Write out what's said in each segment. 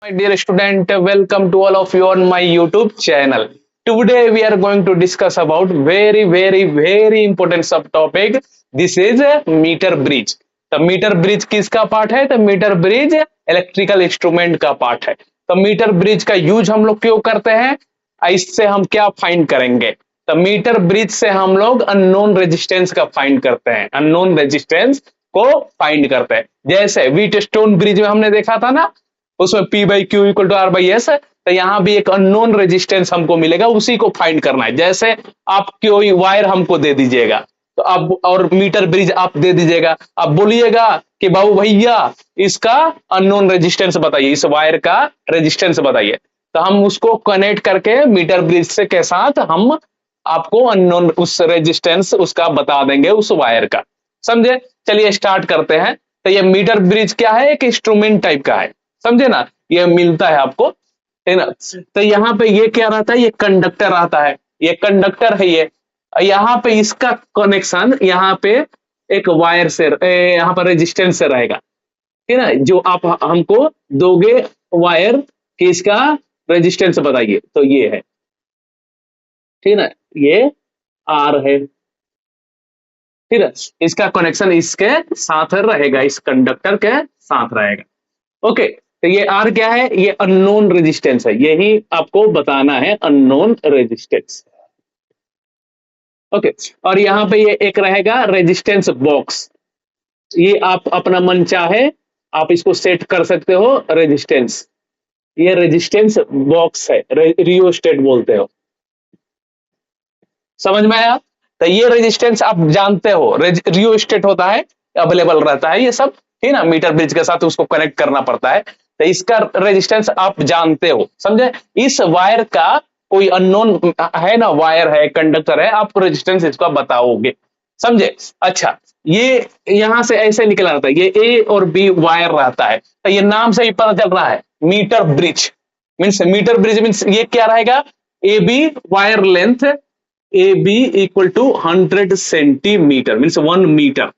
My dear student, welcome to all of you on my YouTube channel. Today we are going to discuss about very important subtopic. This is a meter bridge. तो metre bridge किसका part है? तो metre bridge electrical instrument का part है. तो metre bridge का use हम लोग क्यों करते हैं? इससे हम क्या फाइंड करेंगे? तो मीटर ब्रिज से हम लोग अननोन रेजिस्टेंस का फाइंड करते हैं. अननोन रेजिस्टेंस को फाइंड करते हैं. जैसे व्हीटस्टोन ब्रिज में हमने देखा था ना, उसमें P by Q equal to R by S है. तो यहाँ भी एक अननोन रेजिस्टेंस हमको मिलेगा, उसी को फाइंड करना है. जैसे आप कोई वायर हमको दे दीजिएगा तो अब और मीटर ब्रिज आप दे दीजिएगा, आप बोलिएगा कि बाबू भैया इसका अननोन रेजिस्टेंस बताइए, इस वायर का रेजिस्टेंस बताइए. तो हम उसको कनेक्ट करके मीटर ब्रिज से के साथ हम आपको अननोन उस रेजिस्टेंस उसका बता देंगे, उस वायर का. समझे? चलिए स्टार्ट करते हैं. तो ये मीटर ब्रिज क्या है? एक इंस्ट्रूमेंट टाइप का है. समझे ना? ये मिलता है आपको, है ना. तो यहाँ पे ये क्या रहता है? ये कंडक्टर आता है. ये कंडक्टर है. ये यहाँ पे इसका कनेक्शन यहाँ पे एक वायर से यहाँ पर रेजिस्टेंस से रहेगा, है ना. जो आप हमको दोगे वायर कि इसका रेजिस्टेंस बताइए, तो ये है, ठीक है. ये आर है, ठीक है. इसका कनेक्शन इसके साथ रहेगा, इस कंडक्टर के साथ रहेगा. ओके. तो ये आर क्या है? ये अननोन रेजिस्टेंस है. यही आपको बताना है, अननोन रेजिस्टेंस. ओके. और यहाँ पे ये एक रहेगा रेजिस्टेंस बॉक्स. ये आप अपना मन चाहे आप इसको सेट कर सकते हो रेजिस्टेंस. ये रेजिस्टेंस बॉक्स है, रियोस्टेट बोलते हो. समझ में आया? तो ये रेजिस्टेंस आप जानते हो, रियोस्टेट होता है, अवेलेबल रहता है ये सब, है ना. मीटर ब्रिज के साथ उसको कनेक्ट करना पड़ता है. तो इसका रेजिस्टेंस आप जानते हो. समझे? इस वायर का कोई अननोन है ना, वायर है, कंडक्टर है, आप रेजिस्टेंस इसका बताओगे. समझे? अच्छा, ये यहां से ऐसे निकला रहता है. ये ए और बी वायर रहता है. तो ये नाम से ही पता चल रहा है, metre bridge means, metre bridge means ये क्या रहेगा? A B wire length, A B equal to 100 centimetre means 1 metre.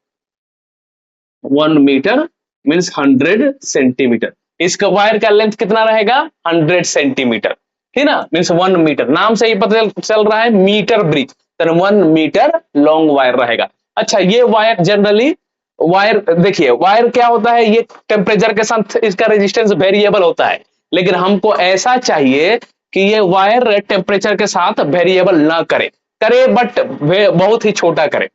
1 metre means 100 centimetre. इसका वायर का लेंथ कितना रहेगा? 100 सेंटीमीटर, ठीक ना. Means 1 metre. नाम से ही पता चल रहा है मीटर ब्रिज. तो 1 मीटर लॉन्ग वायर रहेगा. अच्छा, ये वायर जनरली वायर देखिए, वायर क्या होता है? ये टेम्परेचर के साथ इसका रेजिस्टेंस वेरिएबल होता है. लेकिन हमको ऐसा चाहिए कि ये वायर टेम्परेचर के साथ वेरिएबल ना करे बट बहुत ही छोटा करे,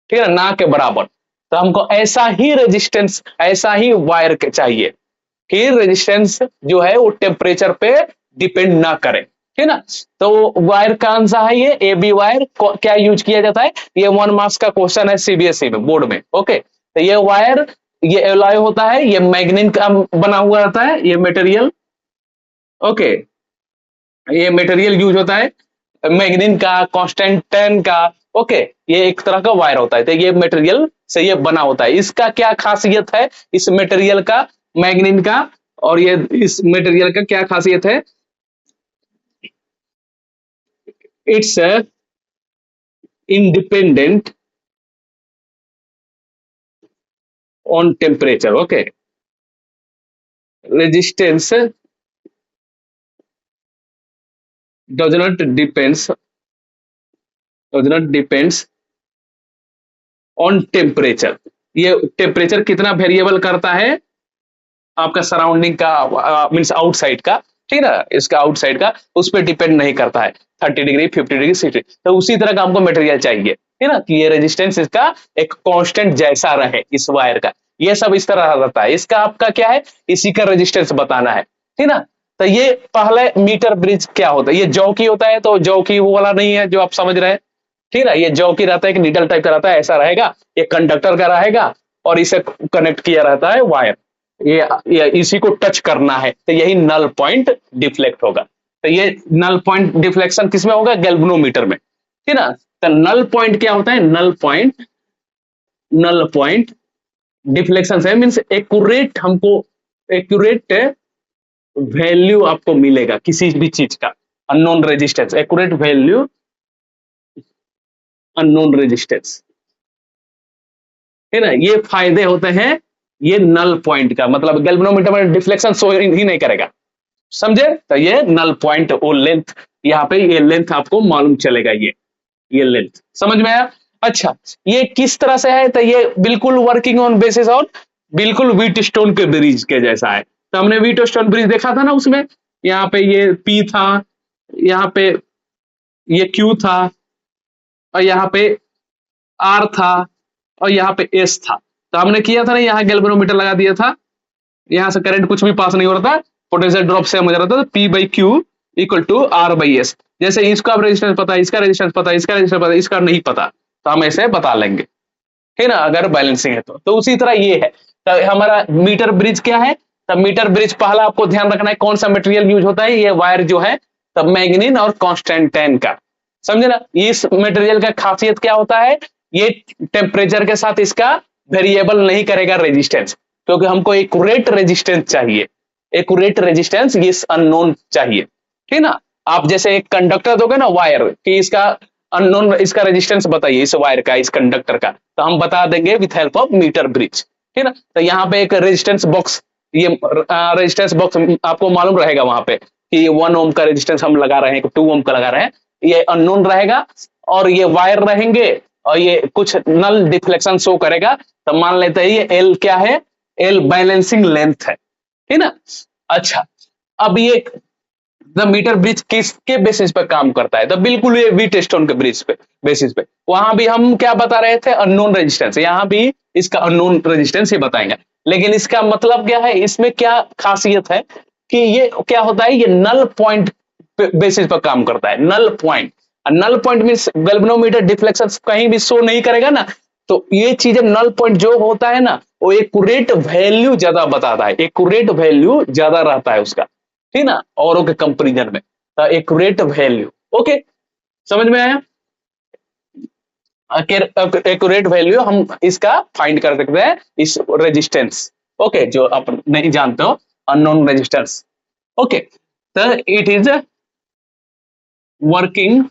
ठीक है ना के बराबर. तो हमको ऐसा ही रेजिस्टेंस, ऐसा ही वायर के चाहिए कि रेजिस्टेंस जो है वो टेम्परेचर पे डिपेंड ना करे, ठीक ना. तो वायर कौन सा है? ये ए बी वायर. क्या यूज किया जाता है? ये 1 मार्क्स का क्वेश्चन है सीबीएसई में, बोर्ड में. ओके. तो ये वायर, ये एलॉय होता है, ये मैग्नीन का बना हुआ रहता है, ये मटेरियल. ओके. ये मटेरियल यूज होता है मैग्नीन का, कॉन्स्टेंटेन का. ओके. ये एक तरह का वायर होता है. तो ये मटेरियल से ये बना होता है. इसका क्या खासियत है इस मटेरियल का, मैग्नीन का? और ये इस मटेरियल का क्या खासियत है? It's independent on temperature. Okay. Resistance does not depends on temperature. ये टेम्परेचर कितना वेरिएबल करता है? आपका सराउंडिंग का मीन्स आउटसाइड का, ठीक है, इसका आउटसाइड का उस पर डिपेंड नहीं करता है. 30 डिग्री, 50 डिग्री, 60. तो उसी तरह का हमको मटेरियल चाहिए, है ना, कि ये रेजिस्टेंस इसका एक कांस्टेंट जैसा रहे इस वायर का. ये सब इस तरह रहता है. इसका आपका क्या है? इसी का रेजिस्टेंस बताना है, ठीक ना. तो ये पहले मीटर ब्रिज क्या होता है? ये जौकी होता है. तो जौकी वो वाला नहीं है जो आप समझ रहे हैं, ठीक है. ये जौकी रहता है कि नीडल टाइप का रहता है, ऐसा रहेगा. ये कंडक्टर का रहेगा और इसे कनेक्ट किया रहता है वायर. ये इसी को टच करना है. तो यही नल पॉइंट डिफ्लेक्ट होगा. तो ये नल पॉइंट डिफ्लेक्शन किसमें होगा? गैल्वेनोमीटर में, ठीक ना. तो नल पॉइंट क्या होता है? नल पॉइंट डिफ्लेक्शन है मीन्स एक्यूरेट, हमको एक्यूरेट वैल्यू आपको मिलेगा किसी भी चीज का. Unknown resistance, accurate value unknown resistance, है ना. ये फायदे होते हैं ये नल पॉइंट का. मतलब गैल्वेनोमीटर में डिफ्लेक्शन शो ही नहीं करेगा, समझे? तो ये नल पॉइंट, वो लेंथ, यहाँ पे ये लेंथ आपको मालूम चलेगा, ये लेंथ समझ में आया? अच्छा, ये किस तरह से है? तो ये बिल्कुल वर्किंग ऑन बेसिस और बिल्कुल व्हीटस्टोन के ब्रिज के जैसा है। तो हमने व्हीटस्टोन ब्रिज देखा था ना, उसमें यहाँ पे ये पी था, यहाँ पे ये क्यू था, और यहाँ पे आर था, और यहाँ पे एस था। तो हमने किया था ना, यहाँ गैल्वेनोमीटर लगा दिया था, यहाँ से करंट कुछ भी पास नहीं हो रहा था, पोटेंशियल ड्रॉप सेम हो जा रहा था, P by Q equal to R by S. जैसे इसका रेजिस्टेंस पता है, इसका रेजिस्टेंस पता है, इसका रेजिस्टेंस पता है, इसका नहीं पता, तो हम ऐसे बता लेंगे, है ना, अगर बैलेंसिंग है तो उसी तरह ये है। तो हमारा मीटर ब्रिज क्या है? तब मीटर ब्रिज पहला आपको ध्यान रखना है कौन सा मटेरियल यूज होता है, ये वायर जो है तब मैग्नीन और कॉन्स्टेंटाइन का, समझे ना? इस मटेरियल का खासियत क्या होता है, ये टेम्परेचर के साथ इसका वेरिएबल नहीं करेगा रेजिस्टेंस, क्योंकि हमको एक्यूरेट रेजिस्टेंस चाहिए, एक्यूरेट रेजिस्टेंस ये अननोन चाहिए, ठीक ना? आप जैसे एक कंडक्टर दोगे ना वायर कि इसका अननोन, इसका रेजिस्टेंस बताइए इस वायर का, इस कंडक्टर का, तो हम बता देंगे with help of metre bridge, ठीक ना? तो यहाँ पे एक रेजिस्टेंस बॉक्स, ये रेजिस्टेंस बॉक्स आपको मालूम रहेगा वहां पे कि 1 ओम का रेजिस्टेंस हम लगा रहे हैं, 2 ओम का लगा रहे हैं, ये अननोन रहेगा, और ये वायर रहेंगे, और ये कुछ नल डिफ्लेक्शन शो करेगा। तो मान लेते हैं ये एल क्या है, एल बैलेंसिंग लेंथ है, ठीक ना? अच्छा, अब ये द मीटर ब्रिज किसके बेसिस पे काम करता है? तो बिल्कुल ये व्हीटस्टोन के ब्रिज पे बेसिस पे। वहां भी हम क्या बता रहे थे, अननोन रेजिस्टेंस, यहाँ भी इसका अननोन रेजिस्टेंस ही बताएंगे, लेकिन इसका मतलब क्या है, इसमें क्या खासियत है कि ये क्या होता है, ये नल पॉइंट बेसिस पर काम करता है, null point. Null point means galvanometer deflection कहीं भी शो नहीं करेगा ना, तो ये चीजें नल पॉइंट जो होता है ना, वो एक्यूरेट वैल्यू ज्यादा बताता है, एक्यूरेट वैल्यू ज्यादा रहता है उसका, ठीक ना, औरों के कंपेरिजन में, एक्यूरेट वैल्यू। ओके, समझ में आया? एक्यूरेट वैल्यू हम इसका फाइंड कर सकते हैं इस रेजिस्टेंस, ओके, जो आप नहीं जानते हो, अननोन रेजिस्टेंस। ओके, तो it is working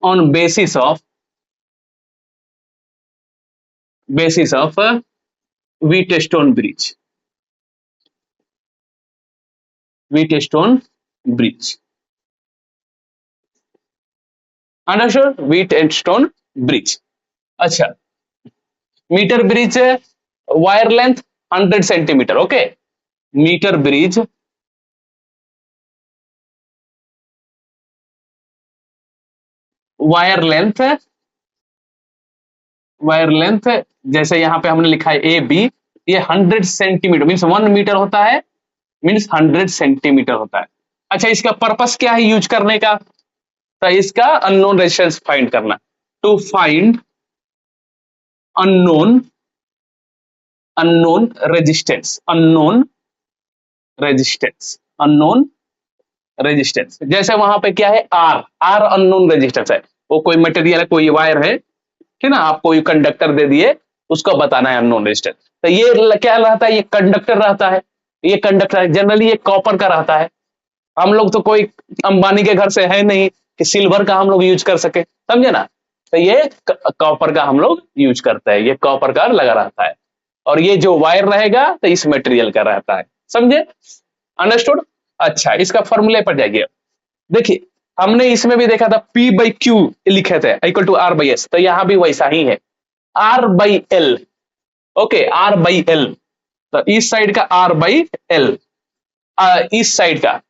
on basis of Wheatstone bridge, Wheatstone bridge, understood? Wheatstone bridge. अच्छा, metre bridge wire length 100 centimetre, okay, metre bridge wire length जैसे यहां पे हमने लिखा है ए बी, ये 100 सेंटीमीटर मीन्स 1 मीटर होता है, मीन्स 100 सेंटीमीटर होता है। अच्छा, इसका पर्पस क्या है यूज करने का? तो इसका अननोन रेजिस्टेंस फाइंड करना, to find unknown unknown resistance, unknown resistance. जैसे वहां पे क्या है, आर, आर अननोन रेजिस्टेंस है, वो कोई मटेरियल है, कोई वायर है, ठीक ना, आप कोई कंडक्टर दे दिए, उसको बताना है अननोन रेजिस्टेंस। तो ये क्या रहता है, ये कंडक्टर रहता है, ये कंडक्टर जनरली ये कॉपर का रहता है। हम लोग तो कोई अंबानी के घर से है नहीं कि सिल्वर का हम लोग यूज कर सके, समझे ना? तो ये कॉपर का हम लोग यूज करते हैं, ये कॉपर का लगा रहता है, और ये जो वायर रहेगा तो इस मटेरियल का रहता है, समझे? अंडरस्टूड? अच्छा, इसका फॉर्मूले पर जाइए, देखिए हमने इसमें भी देखा था P बाई क्यू लिखे थे equal to R by S, तो यहां भी वैसा ही है, R by L, okay, R by L. तो इस साइड का R बाई एल, इस साइड का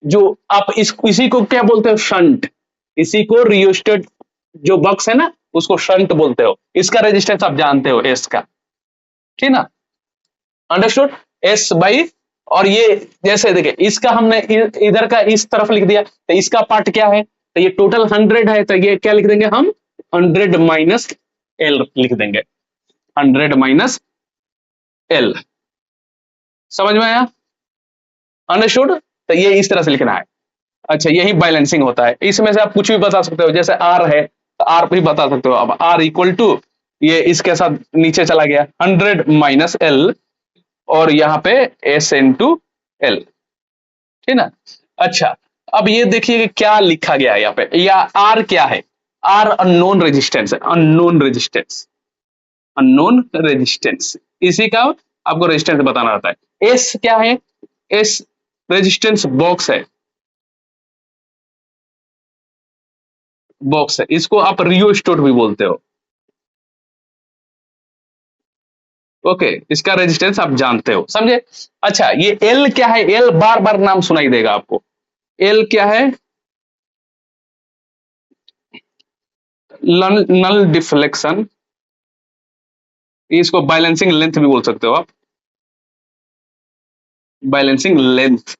जो आप इसी को क्या बोलते हो, शंट, इसी को रियोस्टेट जो बॉक्स है ना, उसको शंट बोलते हो। इसका रेजिस्टेंस आप जानते हो एस का, ठीक ना, अंडरस्टूड? एस बाई, और ये जैसे देखिए इसका हमने इधर का इस तरफ लिख दिया, तो इसका पार्ट क्या है, तो ये टोटल 100 है, तो ये क्या लिख देंगे हम, 100 माइनस एल लिख देंगे, 100 माइनस एल, समझ में आया? अंडरस्टूड? तो ये इस तरह से लिखना है। अच्छा, यही बैलेंसिंग होता है, इसमें से आप कुछ भी बता सकते हो, जैसे आर है तो आर भी बता सकते हो, अब आर इक्वल टू ये इसके साथ नीचे चला गया 100 माइनस एल, और यहाँ पे एस इन टू एल, ठीक ना? अच्छा, अब ये देखिए कि क्या लिखा गया है यहाँ पे, या आर क्या है, आर अननोन रेजिस्टेंस है, अननोन रेजिस्टेंस, इसी का आपको रेजिस्टेंस बताना रहता है। एस क्या है, एस रेजिस्टेंस बॉक्स है, बॉक्स है, इसको आप रियोस्टेट भी बोलते हो। ओके, इसका रेजिस्टेंस आप जानते हो, समझे। अच्छा, ये एल क्या है, एल बार बार नाम सुनाई देगा आपको। एल क्या है, नल डिफ्लेक्शन, इसको बैलेंसिंग लेंथ भी बोल सकते हो आप, बैलेंसिंग लेंथ,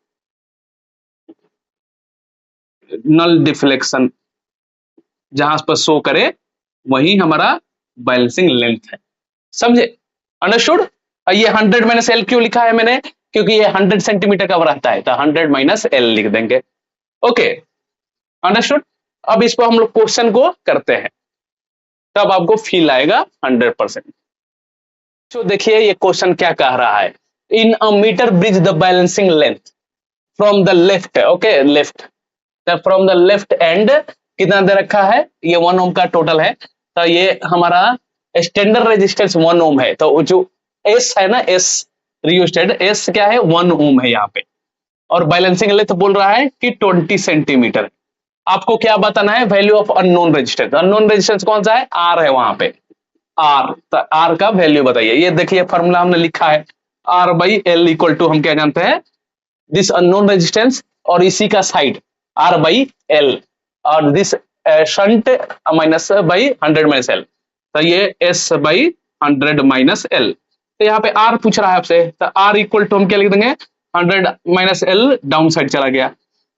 नल डिफ्लेक्शन जहां पर शो करे वही हमारा बैलेंसिंग लेंथ है, समझे, अंडरस्टूड। ये 100 माइनस एल क्यों लिखा है मैंने, क्योंकि ये 100 सेंटीमीटर का रहता है, तो 100 माइनस एल लिख देंगे। Okay, understood. अब इसको हम लोग क्वेश्चन को करते हैं, तब आपको फील आएगा 100%। तो देखिए ये क्वेश्चन क्या कह रहा है, in a metre bridge the balancing length from the left, okay left, from the left end कितना दे रखा है, ये 1 ओम का टोटल है, तो ये हमारा स्टैंडर्ड रेजिस्टेंस 1 ओम है, तो जो एस है ना, एस रियोस्टेट, एस क्या है 1 ओम है यहाँ पे, और बैलेंसिंग लेंथ बोल रहा है कि 20 सेंटीमीटर। आपको क्या बताना है, value of unknown resistance, unknown resistance कौन सा है, आर है वहां पे, आर, तो आर का वैल्यू बताइए। ये देखिए फॉर्मूला हमने लिखा है, R by L equal to, हम क्या जानते हैं, दिस अननोन रेजिस्टेंस और इसी का साइड आर बाई एल, और this shunt minus by 100 minus L, तो ये एस बाई 100 माइनस एल। तो यहाँ पे आर पूछ रहा है आपसे, तो आर इक्वल टू हम क्या लिख देंगे, 100 माइनस एल डाउन साइड चला गया,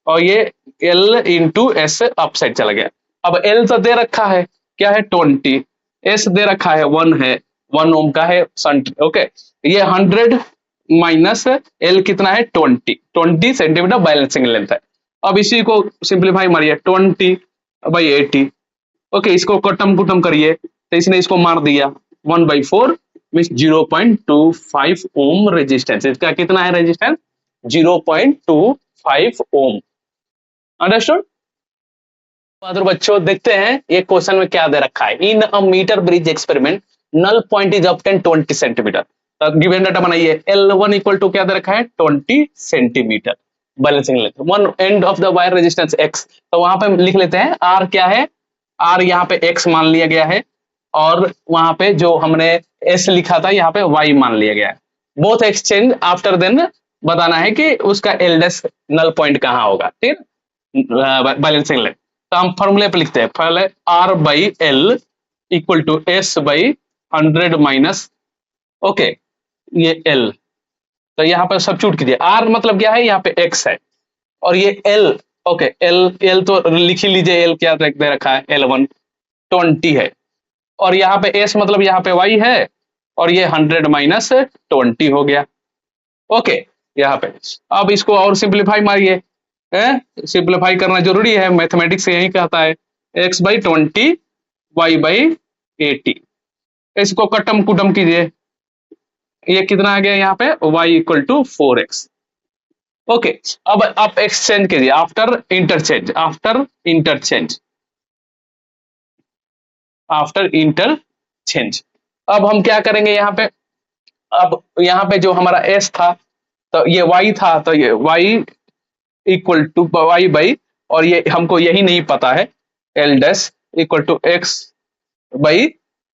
और ये L into S up side चला गया। अब एल तो दे रखा है, क्या है 20, एस दे रखा है 1 है, 1 ओम का है शंट, ओके, ये 100 माइनस एल कितना है 20 सेंटीमीटर बैलेंसिंग लेंथ है। अब इसी को सिंप्लीफाई मारिए, 20/80, ओके, इसको कटम कुटम करिए, तो इसने इसको मार दिया 1/4 मीन 0.25 ओम रेजिस्टेंस, इसका कितना है रेजिस्टेंस 0.25 ओम, अंडरस्टूड। बच्चों देखते हैं ये क्वेश्चन में क्या दे रखा है, in a metre bridge experiment null point is obtain 20 centimetre, तो गिवन डाटा बनाइए, L1 इक्वल टू क्या दे रखा है 20 centimetre balancing length, one end of the wire resistance x, तो वहां पे लिख लेते हैं r क्या है, r यहाँ पे x मान लिया गया है, और वहां पे जो हमने s लिखा था यहाँ पे y मान लिया गया है, बोथ एक्सचेंज आफ्टर देन बताना है कि उसका एल डैश नल पॉइंट कहाँ होगा, ठीक है, बैलेंसिंग लेंथ। तो हम फॉर्मूले पे लिखते हैं, पहले R by L equal to S by 100 minus, okay, ये एल, तो यहाँ पे सब्स्टिट्यूट कीजिए, आर मतलब क्या है, यहाँ पे एक्स है, और ये एल, ओके, एल एल तो लिख ही लीजिए, एल क्या दे रखा है L1 20 है, और यहाँ पे एस मतलब यहाँ पे वाई है, और ये 100 माइनस 20 हो गया, ओके, यहाँ पे। अब इसको और सिंप्लीफाई मारिए, सिंप्लीफाई करना जरूरी है, मैथमेटिक्स यही कहता है, x/20 y/80, इसको कटम कुटम कीजिए, ये कितना आ गया यहाँ पे y equal to 4x, okay. अब आप एक्सचेंज कीजिए, आफ्टर इंटरचेंज, आफ्टर इंटरचेंज, अब हम क्या करेंगे यहाँ पे, अब यहाँ पे जो हमारा s था, तो ये y था, तो ये y equal to Y by, और ये हमको यही नहीं पता है, L dash equal to X by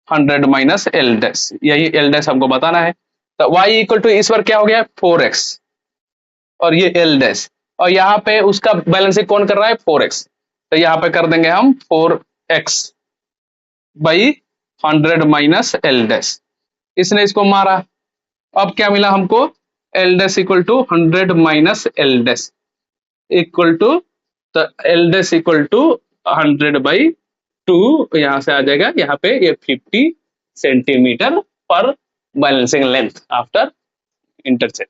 100 minus L dash, यही एल डैश हमको बताना है, तो वाई इक्वल टू इस बार क्या हो गया 4x, और ये एल डैश, और यहाँ पे उसका बैलेंसिंग कौन कर रहा है 4x, तो यहाँ पे कर देंगे हम 4x by 100 minus L dash, इसने इसको मारा, अब क्या मिला हमको, L dash equal to 100 minus L dash equal to, तो एल डैश इक्वल टू 100/2, यहां से आ जाएगा, यहाँ पे ये 50 सेंटीमीटर पर बैलेंसिंग लेंथ आफ्टर इंटरचेंज।